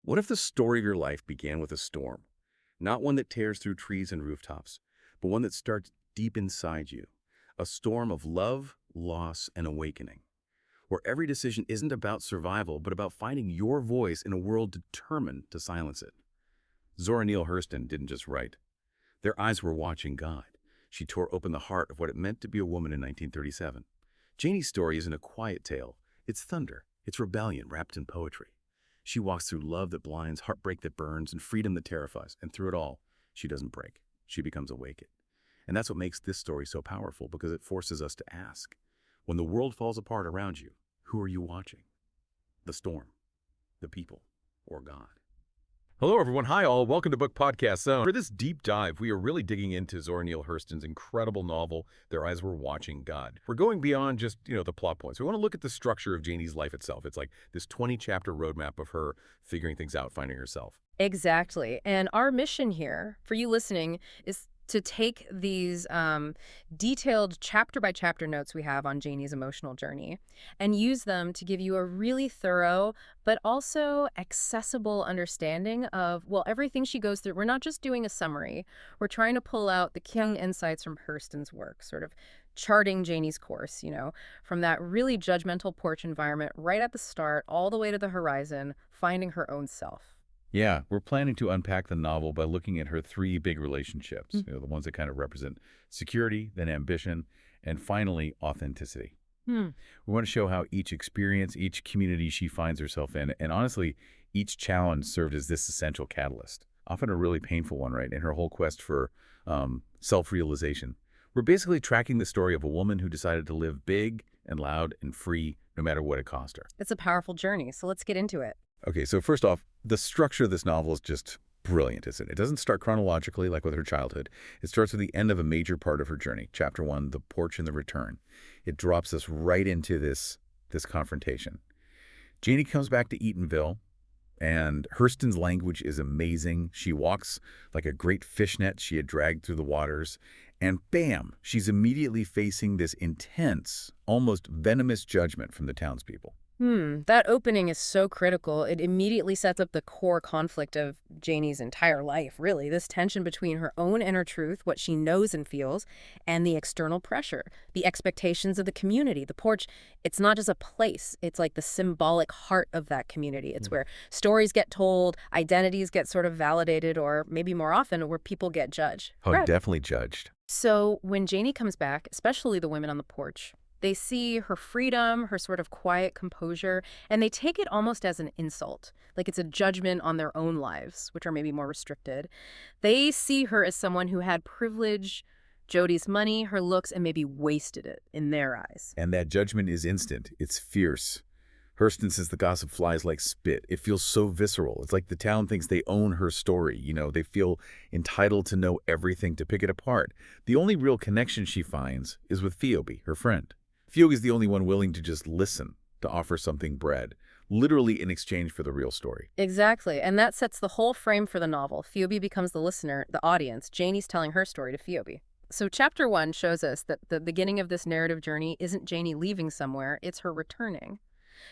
What if the story of your life began with a storm? Not one that tears through trees and rooftops, but one that starts deep inside you. A storm of love, loss, and awakening, where every decision isn't about survival, but about finding your voice in a world determined to silence it. Zora Neale Hurston didn't just write. Their eyes were watching God. She tore open the heart of what it meant to be a woman in 1937. Janie's story isn't a quiet tale. It's thunder. It's rebellion wrapped in poetry. She walks through love that blinds, heartbreak that burns, and freedom that terrifies. And through it all, she doesn't break. She becomes awakened. And that's what makes this story so powerful, because it forces us to ask, when the world falls apart around you, who are you watching? The storm, the people, or God? Hello, everyone. Hi, all. Welcome to BookPodCastZone. For this deep dive, we are really digging into Zora Neale Hurston's incredible novel, Their Eyes Were Watching God. We're going beyond just, the plot points. We want to look at the structure of Janie's life itself. It's like this 20-chapter roadmap of her figuring things out, finding herself. Exactly. And our mission here, for you listening, is to take these detailed chapter-by-chapter notes we have on Janie's emotional journey and use them to give you a really thorough but also accessible understanding of, well, everything she goes through. We're not just doing a summary. We're trying to pull out the key insights from Hurston's work, sort of charting Janie's course, from that really judgmental porch environment right at the start all the way to the horizon, finding her own self. Yeah, we're planning to unpack the novel by looking at her three big relationships, the ones that kind of represent security, then ambition, and finally, authenticity. We want to show how each experience, each community she finds herself in, and honestly, each challenge served as this essential catalyst, often a really painful one, right, in her whole quest for self-realization. We're basically tracking the story of a woman who decided to live big and loud and free, no matter what it cost her. It's a powerful journey, so let's get into it. Okay, so first off, the structure of this novel is just brilliant, isn't it? It doesn't start chronologically like with her childhood. It starts with the end of a major part of her journey, Chapter 1, The Porch and the Return. It drops us right into this confrontation. Janie comes back to Eatonville, and Hurston's language is amazing. She walks like a great fishnet she had dragged through the waters, and bam, she's immediately facing this intense, almost venomous judgment from the townspeople. That opening is so critical. It immediately sets up the core conflict of Janie's entire life, really. This tension between her own inner truth, what she knows and feels, and the external pressure, the expectations of the community. The porch, it's not just a place. It's like the symbolic heart of that community. It's where stories get told, identities get sort of validated, or maybe more often, where people get judged. Oh, Right. definitely judged. So when Janie comes back, especially the women on the porch, they see her freedom, her sort of quiet composure, and they take it almost as an insult, like it's a judgment on their own lives, which are maybe more restricted. They see her as someone who had privilege, Jodi's money, her looks, and maybe wasted it in their eyes. And that judgment is instant. It's fierce. Hurston says the gossip flies like spit. It feels so visceral. It's like the town thinks they own her story. They feel entitled to know everything, to pick it apart. The only real connection she finds is with Phoebe, her friend. Phoebe's the only one willing to just listen, to offer something bread, literally in exchange for the real story. Exactly, and that sets the whole frame for the novel. Phoebe becomes the listener, the audience. Janie's telling her story to Phoebe. So Chapter 1 shows us that the beginning of this narrative journey isn't Janie leaving somewhere, it's her returning.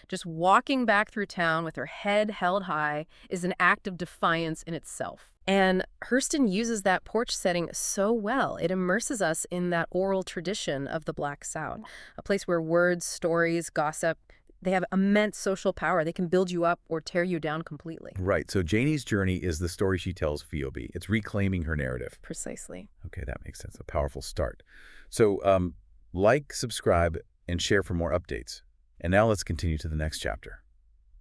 Just walking back through town with her head held high is an act of defiance in itself. And Hurston uses that porch setting so well. It immerses us in that oral tradition of the Black South, a place where words, stories, gossip, they have immense social power. They can build you up or tear you down completely. Right, so Janie's journey is the story she tells Phoebe. It's reclaiming her narrative. Precisely. Okay, that makes sense. A powerful start. So like, subscribe, and share for more updates. And now let's continue to the next chapter.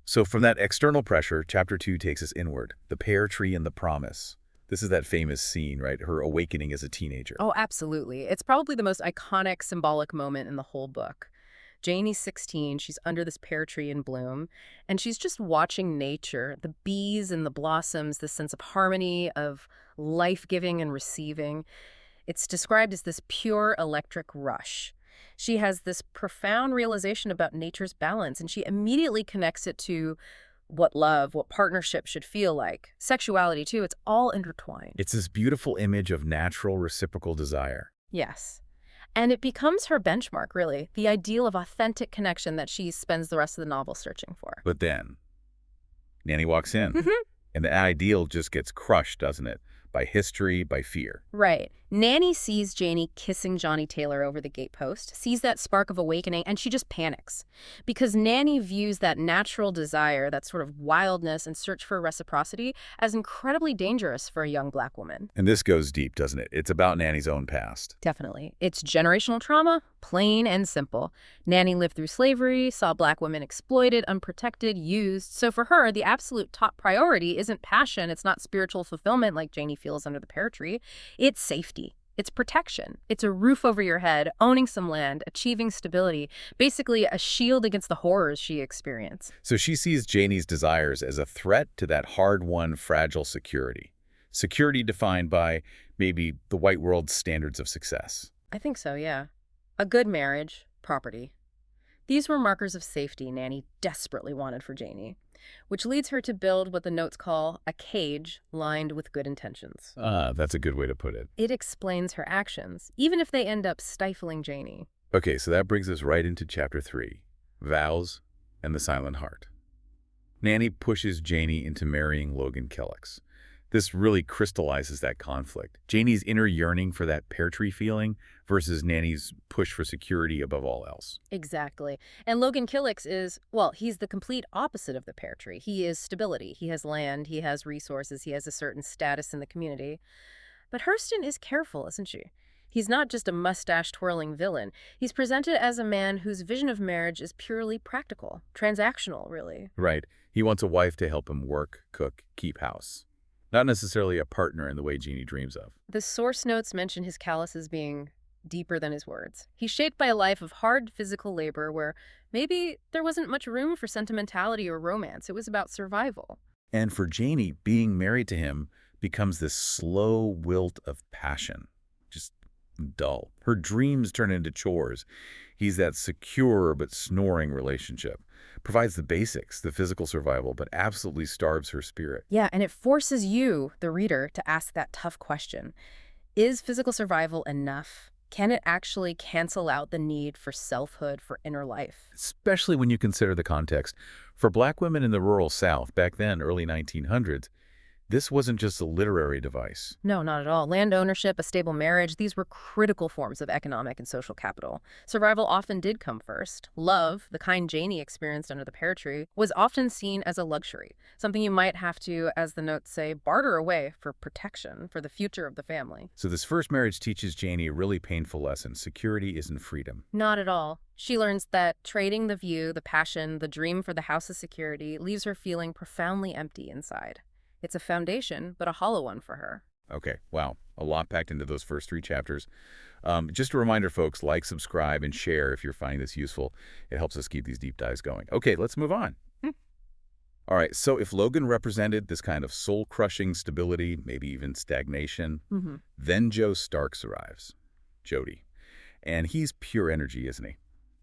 So from that external pressure, Chapter 2 takes us inward, the pear tree and the promise. This is that famous scene, right? Her awakening as a teenager. Oh, absolutely. It's probably the most iconic, symbolic moment in the whole book. Janie's 16, she's under this pear tree in bloom, and she's just watching nature, the bees and the blossoms, this sense of harmony, of life-giving and receiving. It's described as this pure electric rush. She has this profound realization about nature's balance, and she immediately connects it to what love, what partnership should feel like. Sexuality, too, it's all intertwined. It's this beautiful image of natural reciprocal desire. Yes. And it becomes her benchmark, really, the ideal of authentic connection that she spends the rest of the novel searching for. But then Nanny walks in, and the ideal just gets crushed, doesn't it? By history, by fear. Right. Nanny sees Janie kissing Johnny Taylor over the gatepost, sees that spark of awakening, and she just panics. Because Nanny views that natural desire, that sort of wildness and search for reciprocity, as incredibly dangerous for a young black woman. And this goes deep, doesn't it? It's about Nanny's own past. Definitely. It's generational trauma, plain and simple. Nanny lived through slavery, saw black women exploited, unprotected, used. So for her, the absolute top priority isn't passion, it's not spiritual fulfillment like Janie feels under the pear tree. It's safety. It's protection. It's a roof over your head, owning some land, achieving stability, basically a shield against the horrors she experienced. So she sees Janie's desires as a threat to that hard-won, fragile security. Security defined by maybe the white world's standards of success. I think so, yeah. A good marriage, property. These were markers of safety Nanny desperately wanted for Janie, which leads her to build what the notes call a cage lined with good intentions. That's a good way to put it. It explains her actions, even if they end up stifling Janie. Okay, so that brings us right into Chapter 3, Vows and the Silent Heart. Nanny pushes Janie into marrying Logan Kellex. This really crystallizes that conflict. Janie's inner yearning for that pear tree feeling versus Nanny's push for security above all else. Exactly. And Logan Kellex is, well, he's the complete opposite of the pear tree. He is stability. He has land, he has resources, he has a certain status in the community. But Hurston is careful, isn't she? He's not just a mustache-twirling villain. He's presented as a man whose vision of marriage is purely practical, transactional, really. Right. He wants a wife to help him work, cook, keep house. Not necessarily a partner in the way Janie dreams of. The source notes mention his calluses being deeper than his words. He's shaped by a life of hard physical labor where maybe there wasn't much room for sentimentality or romance. It was about survival. And for Janie, being married to him becomes this slow wilt of passion. Just dull. Her dreams turn into chores. He's that secure but snoring relationship. Provides the basics, the physical survival, but absolutely starves her spirit. Yeah, and it forces you, the reader, to ask that tough question. Is physical survival enough? Can it actually cancel out the need for selfhood, for inner life? Especially when you consider the context. For black women in the rural South, back then, early 1900s, this wasn't just a literary device. No, not at all. Land ownership, a stable marriage, these were critical forms of economic and social capital. Survival often did come first. Love, the kind Janie experienced under the pear tree, was often seen as a luxury, something you might have to, as the notes say, barter away for protection, for the future of the family. So this first marriage teaches Janie a really painful lesson. Security isn't freedom. Not at all. She learns that trading the view, the passion, the dream for the house's security leaves her feeling profoundly empty inside. It's a foundation, but a hollow one for her. Okay, wow. A lot packed into those first 3 chapters. Just a reminder, folks, like, subscribe, and share if you're finding this useful. It helps us keep these deep dives going. Okay, let's move on. All right, so if Logan represented this kind of soul-crushing stability, maybe even stagnation, then Joe Starks arrives. Jody. And he's pure energy, isn't he?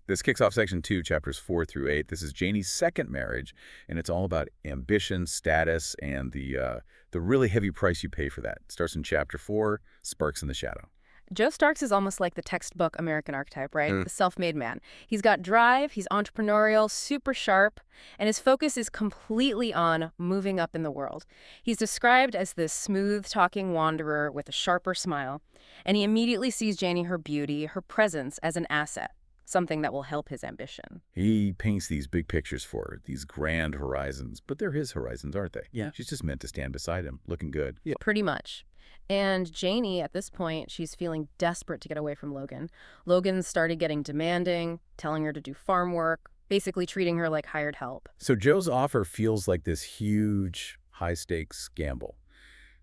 This kicks off Section 2, Chapters 4 through 8. This is Janie's second marriage, and it's all about ambition, status, and the really heavy price you pay for that. It starts in Chapter 4, Sparks in the Shadow. Joe Starks is almost like the textbook American archetype, right? The self-made man. He's got drive, he's entrepreneurial, super sharp, and his focus is completely on moving up in the world. He's described as this smooth-talking wanderer with a sharper smile, and he immediately sees Janie, her beauty, her presence as an asset. Something that will help his ambition. He paints these big pictures for her, these grand horizons, but they're his horizons, aren't they? Yeah. She's just meant to stand beside him, looking good. Yeah. Pretty much. And Janie, at this point, she's feeling desperate to get away from Logan. Logan started getting demanding, telling her to do farm work, basically treating her like hired help. So Joe's offer feels like this huge, high-stakes gamble.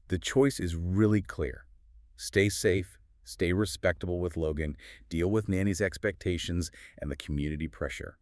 The choice is really clear. Stay safe. Stay respectable with Logan, deal with Nanny's expectations and the community pressure.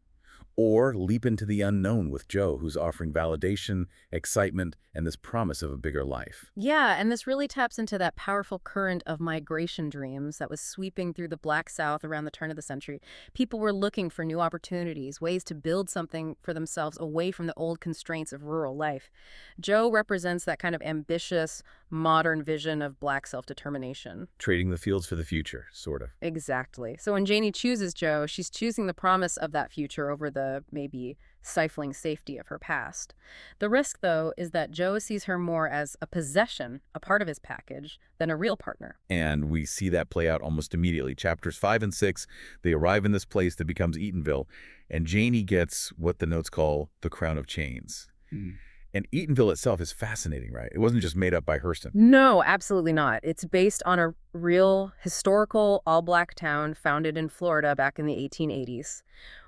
Or leap into the unknown with Joe, who's offering validation, excitement, and this promise of a bigger life. Yeah, and this really taps into that powerful current of migration dreams that was sweeping through the Black South around the turn of the century. People were looking for new opportunities, ways to build something for themselves away from the old constraints of rural life. Joe represents that kind of ambitious, modern vision of Black self-determination. Trading the fields for the future, sort of. Exactly. So when Janie chooses Joe, she's choosing the promise of that future over the maybe stifling safety of her past. The risk, though, is that Joe sees her more as a possession, a part of his package, than a real partner. And we see that play out almost immediately. Chapters 5 and 6, they arrive in this place that becomes Eatonville, and Janie gets what the notes call the crown of chains. And Eatonville itself is fascinating, right? It wasn't just made up by Hurston. No, absolutely not. It's based on a real historical all-black town founded in Florida back in the 1880s,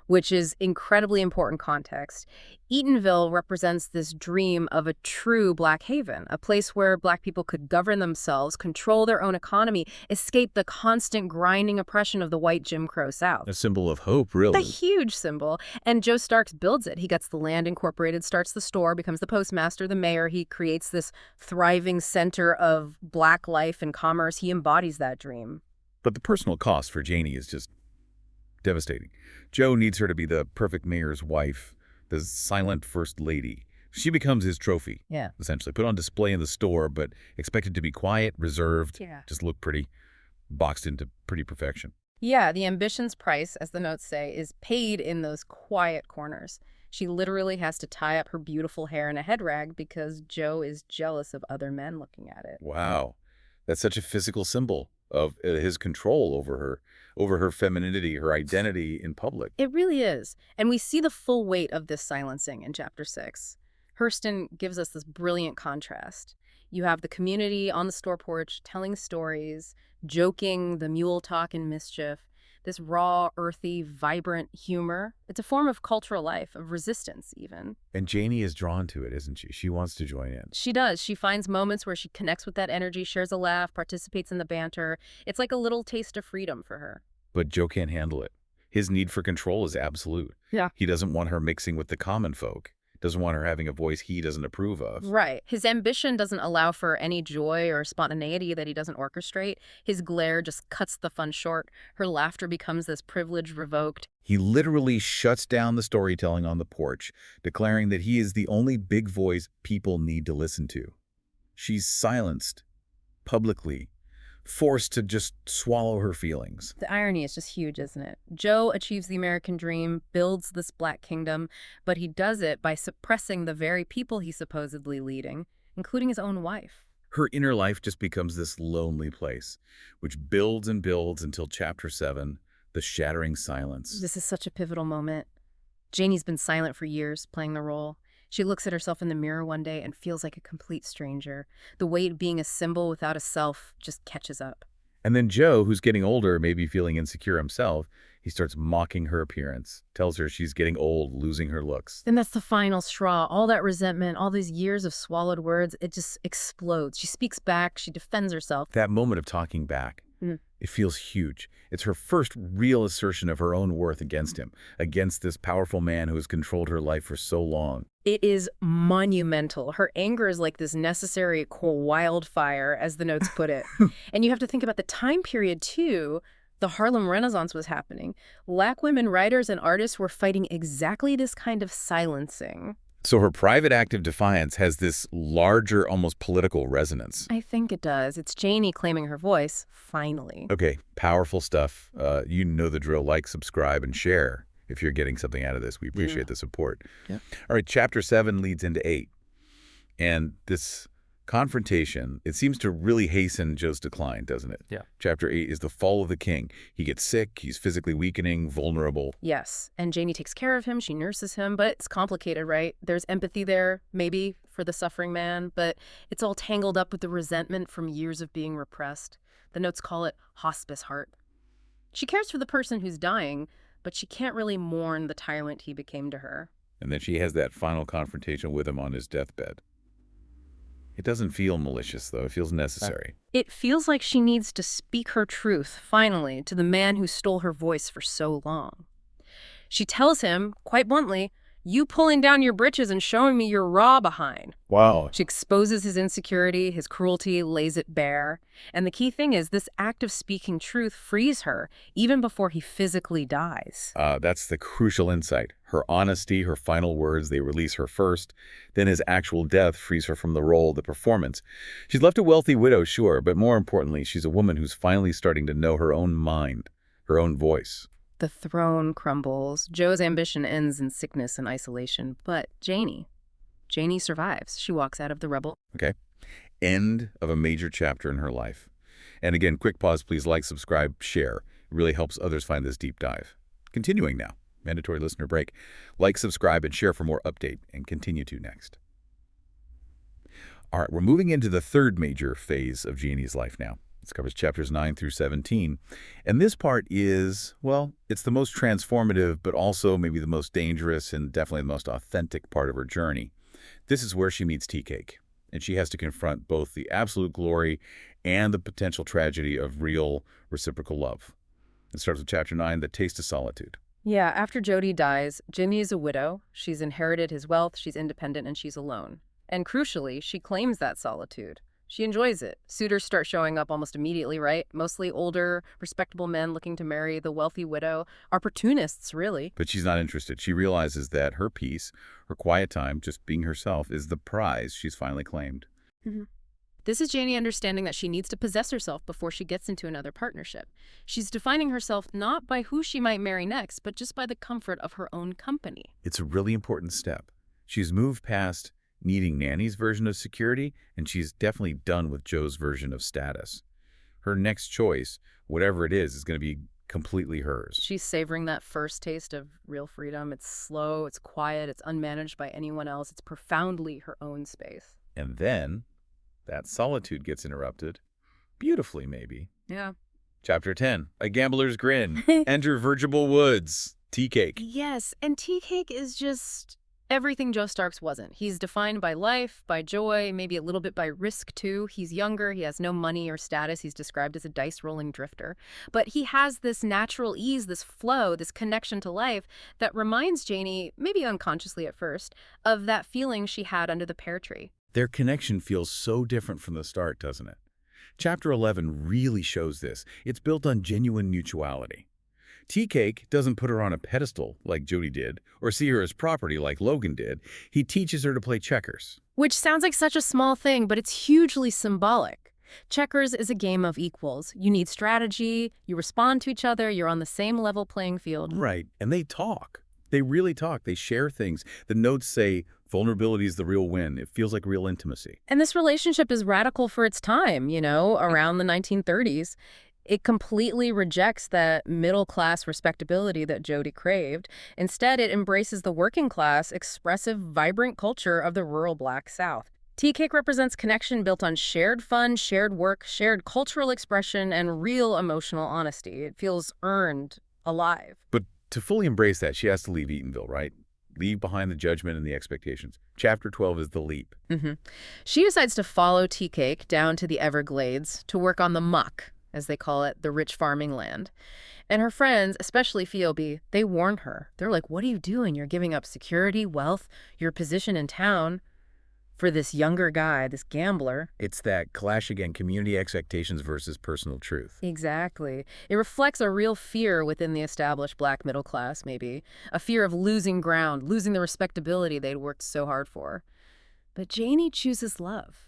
which is incredibly important context. Eatonville represents this dream of a true Black haven, a place where Black people could govern themselves, control their own economy, escape the constant grinding oppression of the white Jim Crow South. A symbol of hope, really. A huge symbol. And Joe Starks builds it. He gets the land incorporated, starts the store, becomes the postmaster, the mayor. He creates this thriving center of Black life and commerce. He embodies that dream. But the personal cost for Janie is just devastating. Joe needs her to be the perfect mayor's wife, the silent first lady. She becomes his trophy, essentially, put on display in the store, but expected to be quiet, reserved, just look pretty, boxed into pretty perfection. Yeah, the ambition's price, as the notes say, is paid in those quiet corners. She literally has to tie up her beautiful hair in a head rag because Joe is jealous of other men looking at it. Wow. That's such a physical symbol of his control over her femininity, her identity in public. It really is. And we see the full weight of this silencing in Chapter 6. Hurston gives us this brilliant contrast. You have the community on the store porch telling stories, joking, the mule talk and mischief, this raw, earthy, vibrant humor. It's a form of cultural life, of resistance even. And Janie is drawn to it, isn't she? She wants to join in. She does. She finds moments where she connects with that energy, shares a laugh, participates in the banter. It's like a little taste of freedom for her. But Joe can't handle it. His need for control is absolute. Yeah. He doesn't want her mixing with the common folk. Doesn't want her having a voice he doesn't approve of. Right. His ambition doesn't allow for any joy or spontaneity that he doesn't orchestrate. His glare just cuts the fun short. Her laughter becomes this privilege revoked. He literally shuts down the storytelling on the porch, declaring that he is the only big voice people need to listen to. She's silenced, publicly, forced to just swallow her feelings. The irony is just huge, isn't it? Joe achieves the American dream, builds this Black kingdom, but he does it by suppressing the very people he's supposedly leading, including his own wife. Her inner life just becomes this lonely place, which builds and builds until Chapter 7, the shattering silence. This is such a pivotal moment. Janie's been silent for years, playing the role. She looks at herself in the mirror one day and feels like a complete stranger. The weight of being a symbol without a self just catches up. And then Joe, who's getting older, maybe feeling insecure himself, he starts mocking her appearance, tells her she's getting old, losing her looks. Then that's the final straw. All that resentment, all these years of swallowed words, it just explodes. She speaks back, she defends herself. That moment of talking back, it feels huge. It's her first real assertion of her own worth against him, against this powerful man who has controlled her life for so long. It is monumental. Her anger is like this necessary wildfire, as the notes put it. And you have to think about the time period, too. The Harlem Renaissance was happening. Black women writers and artists were fighting exactly this kind of silencing. So her private act of defiance has this larger, almost political resonance. I think it does. It's Janie claiming her voice, finally. Okay, powerful stuff. You know the drill. Like, subscribe, and share if you're getting something out of this. We appreciate the support. Yeah. All right, Chapter 7 leads into 8. And this confrontation, it seems to really hasten Joe's decline, doesn't it? Yeah. Chapter 8 is the fall of the king. He gets sick, he's physically weakening, vulnerable. Yes, and Janie takes care of him, she nurses him, but it's complicated, right? There's empathy there, maybe, for the suffering man, but it's all tangled up with the resentment from years of being repressed. The notes call it hospice heart. She cares for the person who's dying, but she can't really mourn the tyrant he became to her. And then she has that final confrontation with him on his deathbed. It doesn't feel malicious, though. It feels necessary. It feels like she needs to speak her truth, finally, to the man who stole her voice for so long. She tells him, quite bluntly, "You pulling down your britches and showing me your raw behind." Wow. She exposes his insecurity, his cruelty, lays it bare. And the key thing is this act of speaking truth frees her, even before he physically dies. That's the crucial insight. Her honesty, her final words, they release her first. Then his actual death frees her from the role, the performance. She's left a wealthy widow, sure, but more importantly, she's a woman who's finally starting to know her own mind, her own voice. The throne crumbles. Joe's ambition ends in sickness and isolation. But Janie survives. She walks out of the rubble. Okay. End of a major chapter in her life. And again, quick pause, please like, subscribe, share. It really helps others find this deep dive. Continuing now. Mandatory listener break. Like, subscribe, and share for more update, and continue to next. All right, we're moving into the third major phase of Janie's life now. This covers chapters 9 through 17. And this part is, well, it's the most transformative, but also maybe the most dangerous and definitely the most authentic part of her journey. This is where she meets Tea Cake, and she has to confront both the absolute glory and the potential tragedy of real reciprocal love. It starts with chapter 9, The Taste of Solitude. Yeah, after Jody dies, Ginny is a widow. She's inherited his wealth, she's independent, and she's alone. And crucially, she claims that solitude. She enjoys it. Suitors start showing up almost immediately, right? Mostly older, respectable men looking to marry the wealthy widow. Opportunists, really. But she's not interested. She realizes that her peace, her quiet time, just being herself, is the prize she's finally claimed. This is Janie understanding that she needs to possess herself before she gets into another partnership. She's defining herself not by who she might marry next, but just by the comfort of her own company. It's a really important step. She's moved past needing Nanny's version of security, and she's definitely done with Joe's version of status. Her next choice, whatever it is going to be completely hers. She's savoring that first taste of real freedom. It's slow, it's quiet, it's unmanaged by anyone else. It's profoundly her own space. And then that solitude gets interrupted. Beautifully, maybe. Yeah. Chapter 10, A Gambler's Grin. Enter Virgil Woods. Tea Cake. Yes, and Tea Cake is just everything Joe Starks wasn't. He's defined by life, by joy, maybe a little bit by risk, too. He's younger, he has no money or status. He's described as a dice-rolling drifter. But he has this natural ease, this flow, this connection to life that reminds Janie, maybe unconsciously at first, of that feeling she had under the pear tree. Their connection feels so different from the start, doesn't it? Chapter 11 really shows this. It's built on genuine mutuality. Tea Cake doesn't put her on a pedestal like Jody did, or see her as property like Logan did. He teaches her to play checkers. Which sounds like such a small thing, but it's hugely symbolic. Checkers is a game of equals. You need strategy, you respond to each other, you're on the same level playing field. Right, and they talk. They really talk. They share things. The notes say, vulnerability is the real win. It feels like real intimacy. And this relationship is radical for its time, around the 1930s. It completely rejects that middle-class respectability that Jody craved. Instead, it embraces the working-class, expressive, vibrant culture of the rural Black South. Tea Cake represents connection built on shared fun, shared work, shared cultural expression, and real emotional honesty. It feels earned, alive. But to fully embrace that, she has to leave Eatonville, right? Leave behind the judgment and the expectations. Chapter 12 is The Leap. She decides to follow Tea Cake down to the Everglades to work on the muck, as they call it, the rich farming land. And her friends, especially Phoebe, they warn her. They're like, what are you doing? You're giving up security, wealth, your position in town for this younger guy, this gambler. It's that clash again, community expectations versus personal truth. Exactly. It reflects a real fear within the established Black middle class, maybe. A fear of losing ground, losing the respectability they'd worked so hard for. But Janie chooses love.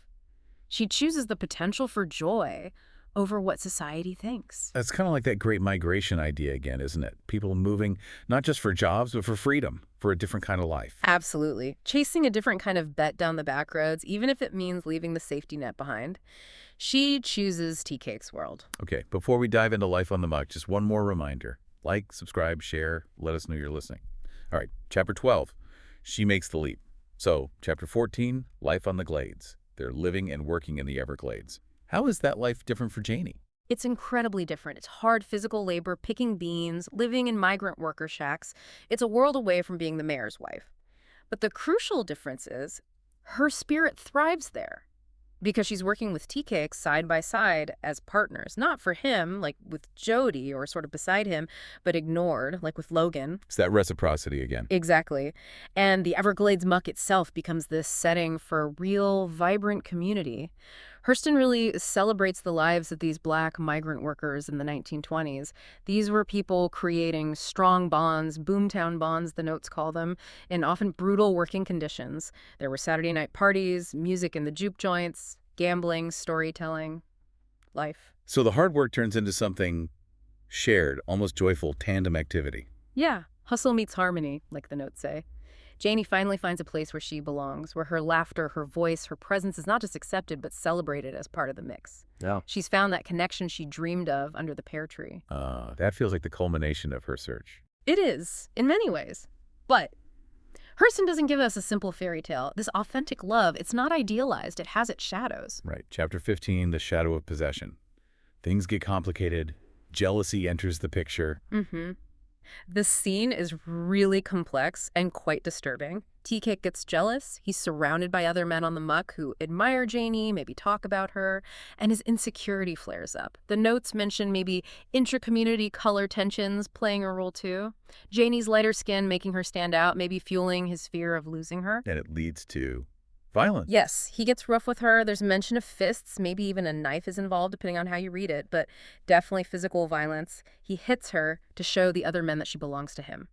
She chooses the potential for joy over what society thinks. That's kind of like that great migration idea again, isn't it? People moving not just for jobs, but for freedom, for a different kind of life. Absolutely. Chasing a different kind of bet down the back roads, even if it means leaving the safety net behind. She chooses Tea Cake's world. Okay, before we dive into Life on the Muck, just one more reminder. Like, subscribe, share, let us know you're listening. All right, Chapter 12, She Makes the Leap. So, Chapter 14, Life on the Glades. They're living and working in the Everglades. How is that life different for Janie? It's incredibly different. It's hard physical labor, picking beans, living in migrant worker shacks. It's a world away from being the mayor's wife. But the crucial difference is her spirit thrives there because she's working with Tea Cake side by side as partners. Not for him, like with Jody or sort of beside him, but ignored, like with Logan. It's that reciprocity again. Exactly. And the Everglades muck itself becomes this setting for real, vibrant community. Hurston really celebrates the lives of these Black migrant workers in the 1920s. These were people creating strong bonds, boomtown bonds, the notes call them, in often brutal working conditions. There were Saturday night parties, music in the juke joints, gambling, storytelling, life. So the hard work turns into something shared, almost joyful tandem activity. Yeah, hustle meets harmony, like the notes say. Janie finally finds a place where she belongs, where her laughter, her voice, her presence is not just accepted, but celebrated as part of the mix. Yeah. She's found that connection she dreamed of under the pear tree. That feels like the culmination of her search. It is, in many ways. But Hurston doesn't give us a simple fairy tale. This authentic love, it's not idealized. It has its shadows. Right. Chapter 15, The Shadow of Possession. Things get complicated. Jealousy enters the picture. The scene is really complex and quite disturbing. Tea-Cake gets jealous. He's surrounded by other men on the muck who admire Janie, maybe talk about her, and his insecurity flares up. The notes mention maybe intra-community color tensions playing a role too. Janie's lighter skin making her stand out, maybe fueling his fear of losing her. And it leads to violence. Yes, he gets rough with her. There's mention of fists, maybe even a knife is involved, depending on how you read it, but definitely physical violence. He hits her to show the other men that she belongs to him,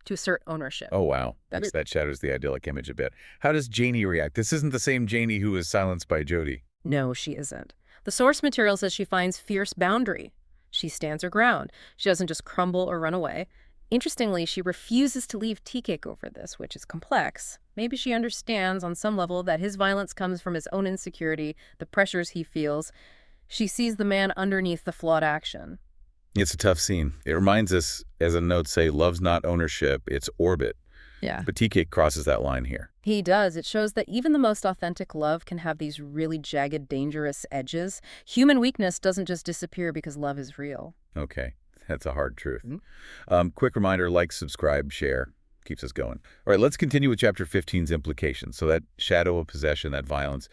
to assert ownership. Oh, wow. That shatters the idyllic image a bit. How does Janie react? This isn't the same Janie who was silenced by Jody. No, she isn't. The source material says she finds fierce boundary. She stands her ground. She doesn't just crumble or run away. Interestingly, she refuses to leave Tea-Cake over this, which is complex. Maybe she understands on some level that his violence comes from his own insecurity, the pressures he feels. She sees the man underneath the flawed action. It's a tough scene. It reminds us, as a note say, love's not ownership, it's orbit. Yeah. But Tea-Cake crosses that line here. He does. It shows that even the most authentic love can have these really jagged, dangerous edges. Human weakness doesn't just disappear because love is real. Okay. That's a hard truth. Quick reminder, like, subscribe, share. Keeps us going. All right, let's continue with Chapter 15's implications. So that shadow of possession, that violence,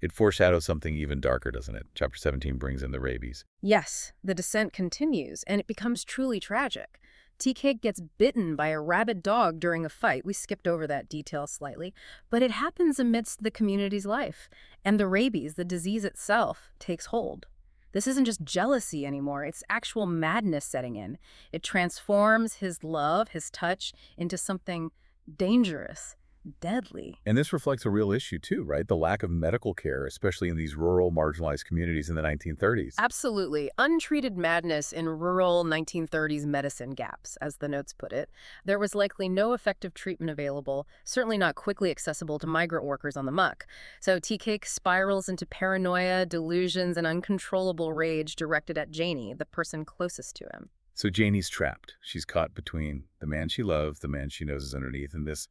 it foreshadows something even darker, doesn't it? Chapter 17 brings in the rabies. Yes, the descent continues, and it becomes truly tragic. Tea-Cake gets bitten by a rabid dog during a fight. We skipped over that detail slightly, but it happens amidst the community's life, and the rabies, the disease itself, takes hold. This isn't just jealousy anymore, it's actual madness setting in. It transforms his love, his touch, into something dangerous, deadly. And this reflects a real issue too, right? The lack of medical care, especially in these rural, marginalized communities in the 1930s. Absolutely. Untreated madness in rural 1930s medicine gaps, as the notes put it. There was likely no effective treatment available, certainly not quickly accessible to migrant workers on the muck. So Tea-Cake spirals into paranoia, delusions, and uncontrollable rage directed at Janie, the person closest to him. So Janie's trapped. She's caught between the man she loves, the man she knows is underneath, and this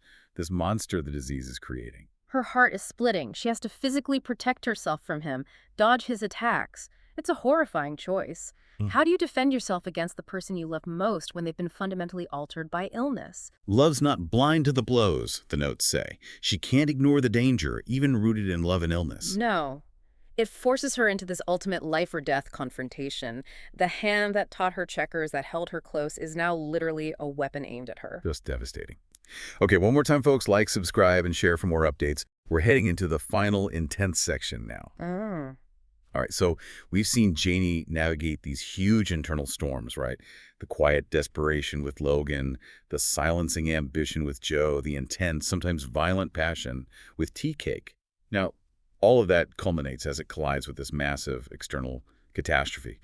monster the disease is creating. Her heart is splitting. She has to physically protect herself from him, dodge his attacks. It's a horrifying choice. How do you defend yourself against the person you love most when they've been fundamentally altered by illness? Love's not blind to the blows, the notes say. She can't ignore the danger, even rooted in love and illness. No. It forces her into this ultimate life or death confrontation. The hand that taught her checkers, that held her close, is now literally a weapon aimed at her. Just devastating. Okay, one more time, folks. Like, subscribe, and share for more updates. We're heading into the final intense section now. All right, so we've seen Janie navigate these huge internal storms, right? The quiet desperation with Logan, the silencing ambition with Joe, the intense, sometimes violent passion with Tea-Cake. Now, all of that culminates as it collides with this massive external catastrophe.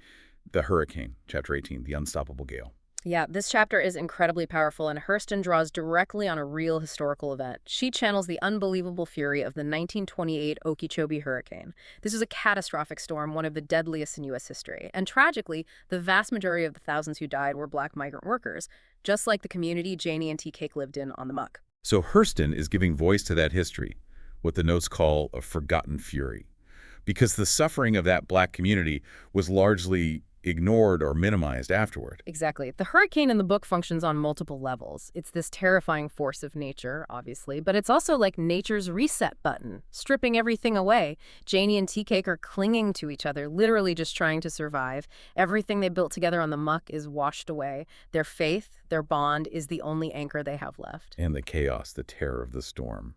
The hurricane, Chapter 18, the unstoppable gale. Yeah, this chapter is incredibly powerful, and Hurston draws directly on a real historical event. She channels the unbelievable fury of the 1928 Okeechobee hurricane. This was a catastrophic storm, one of the deadliest in U.S. history. And tragically, the vast majority of the thousands who died were Black migrant workers, just like the community Janie and Tea-Cake lived in on the muck. So Hurston is giving voice to that history, what the notes call a forgotten fury, because the suffering of that Black community was largely ignored or minimized afterward. Exactly. The hurricane in the book functions on multiple levels. It's this terrifying force of nature, obviously, but it's also like nature's reset button, stripping everything away. Janie and Tea-Cake are clinging to each other, literally just trying to survive. Everything they built together on the muck is washed away. Their faith, their bond, is the only anchor they have left. And the chaos, the terror of the storm.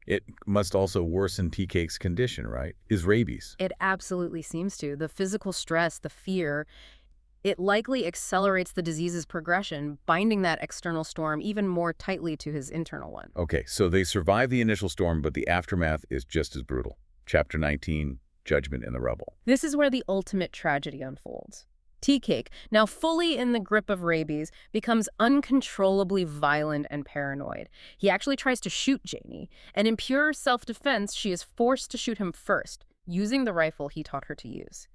It must also worsen Tea-Cake's condition, right? His rabies. It absolutely seems to. The physical stress, the fear, it likely accelerates the disease's progression, binding that external storm even more tightly to his internal one. Okay, so they survive the initial storm, but the aftermath is just as brutal. Chapter 19, Judgment in the Rubble. This is where the ultimate tragedy unfolds. Tea Cake, now fully in the grip of rabies, becomes uncontrollably violent and paranoid. He actually tries to shoot Janie, and in pure self-defense, she is forced to shoot him first, using the rifle he taught her to use.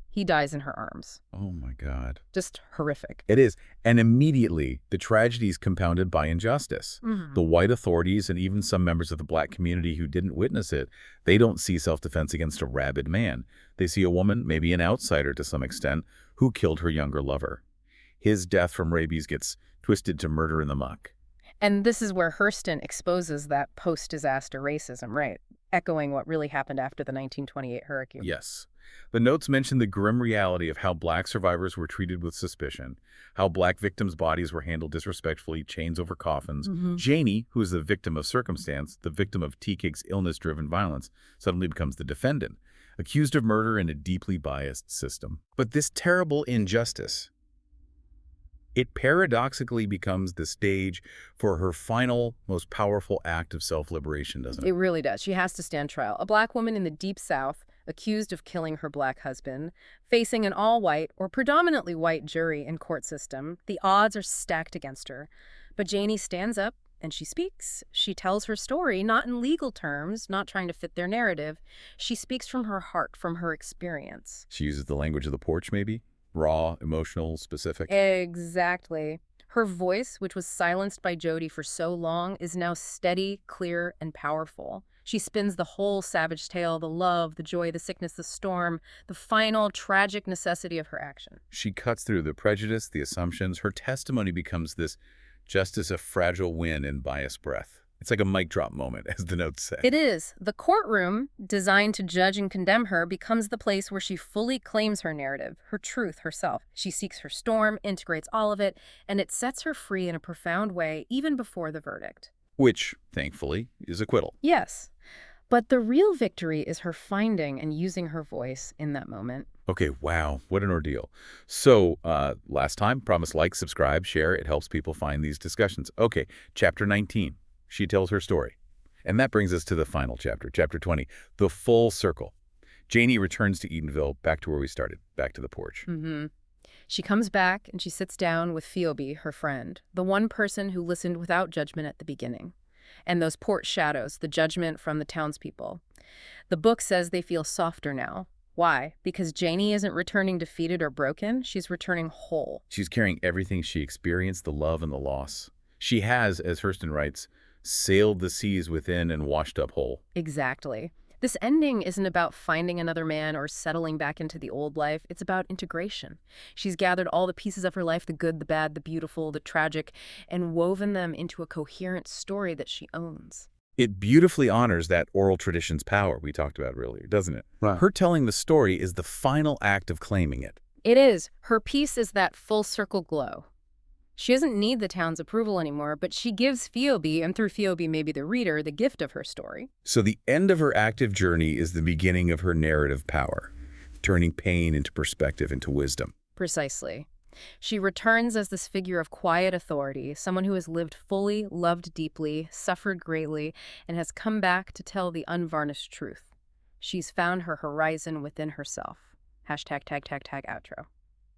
He dies in her arms. Oh, my God. Just horrific. It is. And immediately, the tragedy is compounded by injustice. The white authorities and even some members of the black community who didn't witness it, they don't see self-defense against a rabid man. They see a woman, maybe an outsider to some extent, who killed her younger lover. His death from rabies gets twisted to murder in the muck. And this is where Hurston exposes that post-disaster racism, right? Echoing what really happened after the 1928 hurricane. Yes. The notes mention the grim reality of how black survivors were treated with suspicion, how black victims' bodies were handled disrespectfully, chains over coffins. Janie, who is the victim of circumstance, the victim of Tea Cake's illness-driven violence, suddenly becomes the defendant, accused of murder in a deeply biased system. But this terrible injustice, it paradoxically becomes the stage for her final, most powerful act of self-liberation, doesn't it? It really does. She has to stand trial. A black woman in the Deep South, accused of killing her black husband, facing an all-white or predominantly white jury and court system. The odds are stacked against her. But Janie stands up and she speaks. She tells her story, not in legal terms, not trying to fit their narrative. She speaks from her heart, from her experience. She uses the language of the porch, maybe? Raw, emotional, specific? Exactly. Her voice, which was silenced by Jody for so long, is now steady, clear, and powerful. She spins the whole savage tale, the love, the joy, the sickness, the storm, the final tragic necessity of her action. She cuts through the prejudice, the assumptions. Her testimony becomes this justice a fragile wind in biased breath. It's like a mic drop moment, as the notes say. It is. The courtroom, designed to judge and condemn her, becomes the place where she fully claims her narrative, her truth, herself. She seeks her storm, integrates all of it, and it sets her free in a profound way, even before the verdict. Which, thankfully, is acquittal. Yes. But the real victory is her finding and using her voice in that moment. Okay, wow, what an ordeal. So, last time, promise like, subscribe, share. It helps people find these discussions. Okay, chapter 19. She tells her story. And that brings us to the final chapter, chapter 20, the full circle. Janie returns to Edenville, back to where we started, back to the porch. She comes back and she sits down with Phoebe, her friend, the one person who listened without judgment at the beginning. And those porch shadows, the judgment from the townspeople. The book says they feel softer now. Why? Because Janie isn't returning defeated or broken. She's returning whole. She's carrying everything she experienced, the love and the loss. She has, as Hurston writes, sailed the seas within and washed up whole. Exactly. This ending isn't about finding another man or settling back into the old life. It's about integration. She's gathered all the pieces of her life, the good, the bad, the beautiful, the tragic, and woven them into a coherent story that she owns. It beautifully honors that oral tradition's power we talked about earlier, doesn't it? Right. Her telling the story is the final act of claiming it. It is. Her piece is that full circle glow. She doesn't need the town's approval anymore, but she gives Phoebe, and through Phoebe maybe the reader, the gift of her story. So the end of her active journey is the beginning of her narrative power, turning pain into perspective, into wisdom. Precisely. She returns as this figure of quiet authority, someone who has lived fully, loved deeply, suffered greatly, and has come back to tell the unvarnished truth. She's found her horizon within herself. Hashtag tag tag tag outro.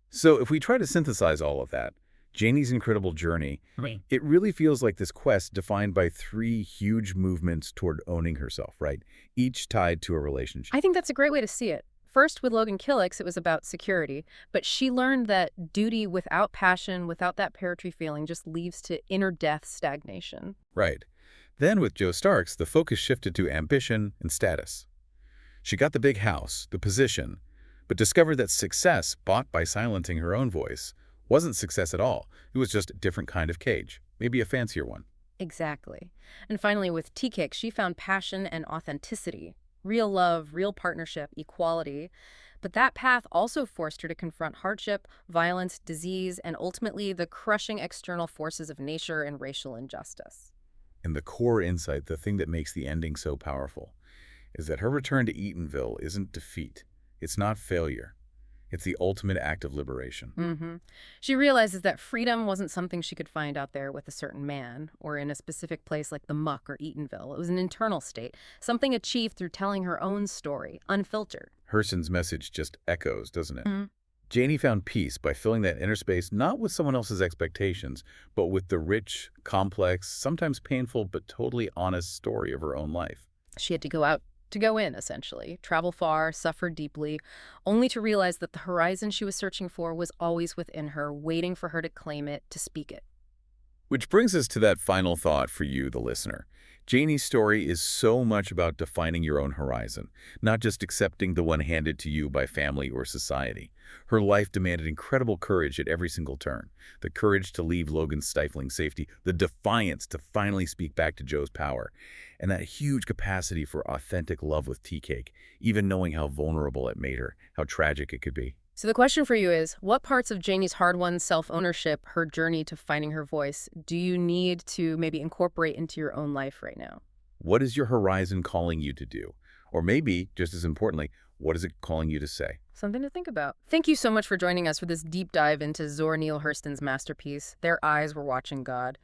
So if we try to synthesize all of that, Janie's incredible journey, it really feels like this quest defined by 3 huge movements toward owning herself, right? Each tied to a relationship. I think that's a great way to see it. First, with Logan Killick's, it was about security, but she learned that duty without passion, without that poetry feeling, just leads to inner death stagnation. Right. Then with Joe Starks, the focus shifted to ambition and status. She got the big house, the position, but discovered that success bought by silencing her own voice wasn't success at all. It was just a different kind of cage, maybe a fancier one. Exactly. And finally, with Tea Cake, she found passion and authenticity. Real love, real partnership, equality. But that path also forced her to confront hardship, violence, disease, and ultimately the crushing external forces of nature and racial injustice. And the core insight, the thing that makes the ending so powerful, is that her return to Eatonville isn't defeat. It's not failure. It's the ultimate act of liberation. She realizes that freedom wasn't something she could find out there with a certain man or in a specific place like the Muck or Eatonville. It was an internal state, something achieved through telling her own story, unfiltered. Hurston's message just echoes, doesn't it? Janie found peace by filling that inner space not with someone else's expectations, but with the rich, complex, sometimes painful, but totally honest story of her own life. She had to go out to go in, essentially, travel far, suffer deeply, only to realize that the horizon she was searching for was always within her, waiting for her to claim it, to speak it. Which brings us to that final thought for you, the listener. Janie's story is so much about defining your own horizon, not just accepting the one handed to you by family or society. Her life demanded incredible courage at every single turn. The courage to leave Logan's stifling safety, the defiance to finally speak back to Joe's power, and that huge capacity for authentic love with tea cake, even knowing how vulnerable it made her, how tragic it could be. So the question for you is, what parts of Janie's hard-won self-ownership, her journey to finding her voice, do you need to maybe incorporate into your own life right now? What is your horizon calling you to do? Or maybe, just as importantly, what is it calling you to say? Something to think about. Thank you so much for joining us for this deep dive into Zora Neale Hurston's masterpiece, Their Eyes Were Watching God.